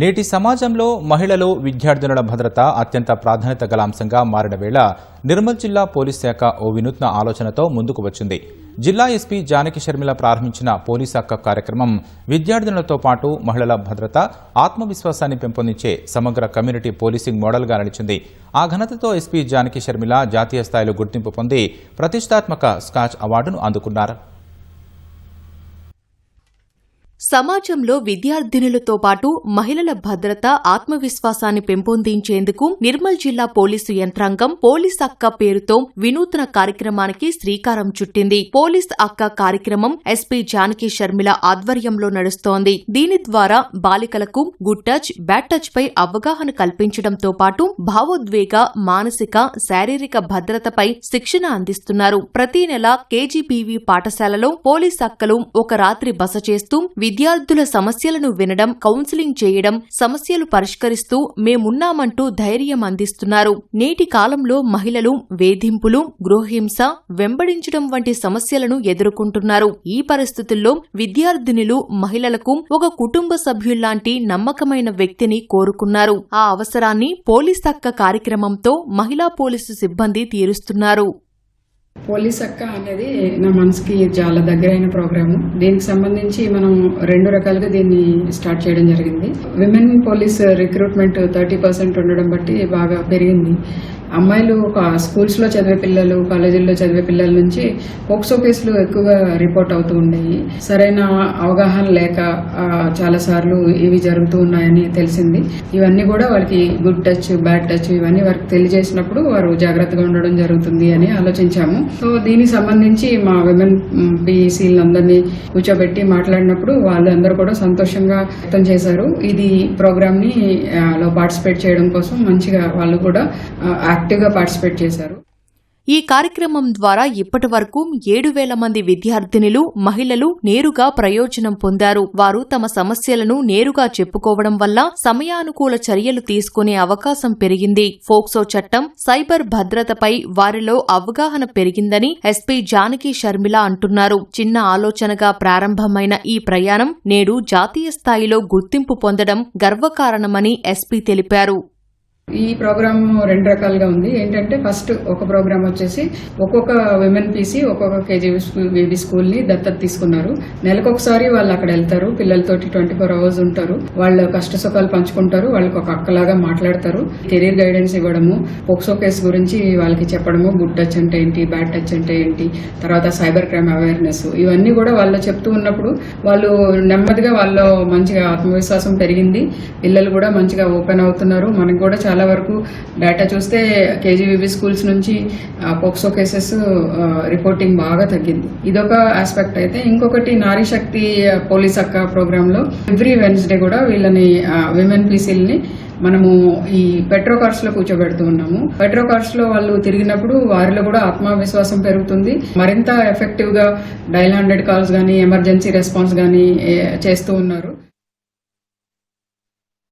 నేటి సమాజంలో మహిళలు విద్యార్థినుల భద్రత అత్యంత ప్రాధాన్యత గల అంశంగా మారిన వేళ నిర్మల్ జిల్లా పోలీస్ శాఖ ఓ వినూత్న ఆలోచనతో ముందుకు వచ్చింది. జిల్లా ఎస్పీ జానకి శర్మిల ప్రారంభించిన పోలీస్ హక్కు కార్యక్రమం విద్యార్థినులతో పాటు మహిళల భద్రత, ఆత్మవిశ్వాసాన్ని పెంపొందించే సమగ్ర కమ్యూనిటీ పోలీసింగ్ మోడల్గా నిలిచింది. ఆ ఘనతతో ఎస్పీ జానకి శర్మిల జాతీయ స్థాయిలో గుర్తింపు పొంది ప్రతిష్టాత్మక స్కాచ్ అవార్డును అందుకున్నారు. సమాజంలో విద్యార్థినులతో పాటు మహిళల భద్రత, ఆత్మవిశ్వాసాన్ని పెంపొందించేందుకు నిర్మల్ జిల్లా పోలీసు యంత్రాంగం పోలీస్ అక్క పేరుతో వినూత్న కార్యక్రమానికి శ్రీకారం చుట్టింది. పోలీస్ అక్క కార్యక్రమం ఎస్పీ జానకి శర్మిల ఆధ్వర్యంలో నడుస్తోంది. దీని ద్వారా బాలికలకు గుడ్ టచ్, బ్యాడ్ టచ్ పై అవగాహన కల్పించడంతో పాటు భావోద్వేగ, మానసిక, శారీరక భద్రతపై శిక్షణ అందిస్తున్నారు. ప్రతి నెల కేజీబీవీ పాఠశాలలో పోలీస్ అక్కలు ఒక రాత్రి బస చేస్తూ విద్యార్థుల సమస్యలను వినడం, కౌన్సిలింగ్ చేయడం, సమస్యలు పరిష్కరిస్తూ మేమున్నామంటూ ధైర్యం అందిస్తున్నారు. నేటి కాలంలో మహిళలు వేధింపులు, గృహహింస, వెంబడించడం వంటి సమస్యలను ఎదుర్కొంటున్నారు. ఈ పరిస్థితుల్లో విద్యార్థినులు మహిళలకు ఒక కుటుంబ సభ్యుల్లాంటి నమ్మకమైన వ్యక్తిని కోరుకున్నారు. ఆ అవసరాన్ని పోలీస్ అక్క కార్యక్రమంతో మహిళా పోలీసు సిబ్బంది తీరుస్తున్నారు. పోలీస్ అక్క అనేది నా మనసుకి చాలా దగ్గరైన ప్రోగ్రాము. దీనికి సంబంధించి మనం 2 రకాలుగా దీన్ని స్టార్ట్ చేయడం జరిగింది. విమెన్ పోలీస్ రిక్రూట్మెంట్ 30% ఉండడం బట్టి బాగా పెరిగింది. అమ్మాయిలు ఒక స్కూల్స్ లో చదివే పిల్లలు, కాలేజీల్లో చదివే పిల్లల నుంచి పోక్సో కేసులు ఎక్కువగా రిపోర్ట్ అవుతూ ఉండేవి. సరైన అవగాహన లేక చాలా సార్లు ఇవి జరుగుతూ ఉన్నాయని తెలిసింది. ఇవన్నీ కూడా వాళ్ళకి గుడ్ టచ్, బ్యాడ్ టచ్ ఇవన్నీ వారికి తెలియజేసినప్పుడు వారు జాగ్రత్తగా ఉండడం జరుగుతుంది అని ఆలోచించాము. సో దీనికి సంబంధించి మా విమెన్ పిఈసీలందరినీ కూర్చోబెట్టి మాట్లాడినప్పుడు వాళ్ళందరూ కూడా సంతోషంగా వ్యక్తం చేశారు. ఇది ప్రోగ్రామ్ ని లో పార్టిసిపేట్ చేయడం కోసం మంచిగా వాళ్ళు కూడా యాక్టివ్గా పార్టిసిపేట్ చేశారు. ఈ కార్యక్రమం ద్వారా ఇప్పటి వరకు 7,000 మంది విద్యార్థినులు, మహిళలు నేరుగా ప్రయోజనం పొందారు. వారు తమ సమస్యలను నేరుగా చెప్పుకోవడం వల్ల సమయానుకూల చర్యలు తీసుకునే అవకాశం పెరిగింది. ఫోక్సో చట్టం, సైబర్ భద్రతపై వారిలో అవగాహన పెరిగిందని ఎస్పీ జానకి శర్మిల అంటున్నారు. చిన్న ఆలోచనగా ప్రారంభమైన ఈ ప్రయాణం నేడు జాతీయ స్థాయిలో గుర్తింపు పొందడం గర్వకారణమని ఎస్పీ తెలిపారు. ఈ ప్రోగ్రామ్ 2 రకాలుగా ఉంది. ఏంటంటే ఫస్ట్ ఒక ప్రోగ్రామ్ వచ్చేసి ఒక్కొక్క విమెన్ పీసీ ఒక్కొక్క కేజీబీ స్కూల్ ని దత్తత తీసుకున్నారు. నెలకొకసారి వాళ్ళు అక్కడ వెళ్తారు, పిల్లలతోటి 24 hours ఉంటారు. వాళ్ళ కష్ట సుఖాలు పంచుకుంటారు, వాళ్ళకి ఒక అక్కలాగా మాట్లాడతారు. కెరీర్ గైడెన్స్ ఇవ్వడము, పోక్సో కేసు గురించి వాళ్ళకి చెప్పడము, గుడ్ టచ్ అంటే ఏంటి, బ్యాడ్ టచ్ అంటే ఏంటి, తర్వాత సైబర్ క్రైమ్ అవేర్నెస్, ఇవన్నీ కూడా వాళ్ళు చెప్తూ ఉన్నప్పుడు వాళ్ళు నెమ్మదిగా వాళ్ళలో మంచిగా ఆత్మవిశ్వాసం పెరిగింది. పిల్లలు కూడా మంచిగా ఓపెన్ అవుతున్నారు. మనకు కూడా చాలా వరకు డేటా చూస్తే కేజీబీబీ స్కూల్స్ నుంచి పోక్సో కేసెస్ రిపోర్టింగ్ బాగా తగ్గింది. ఇదొక ఆస్పెక్ట్. అయితే ఇంకొకటి నారీ శక్తి పోలీస్ అక్క ప్రోగ్రామ్ లో ఎవ్రీ వెన్స్డే కూడా వీళ్ళని విమెన్ పీసీలని మనము ఈ పెట్రో కార్స్ లో కూర్చోబెడుతూ ఉన్నాము. పెట్రో కార్స్ లో వాళ్ళు తిరిగినప్పుడు వారిలో కూడా ఆత్మవిశ్వాసం పెరుగుతుంది. మరింత ఎఫెక్టివ్ గా డయల్ 100 కాల్స్ గానీ, ఎమర్జెన్సీ రెస్పాన్స్ గానీ చేస్తూ ఉన్నారు.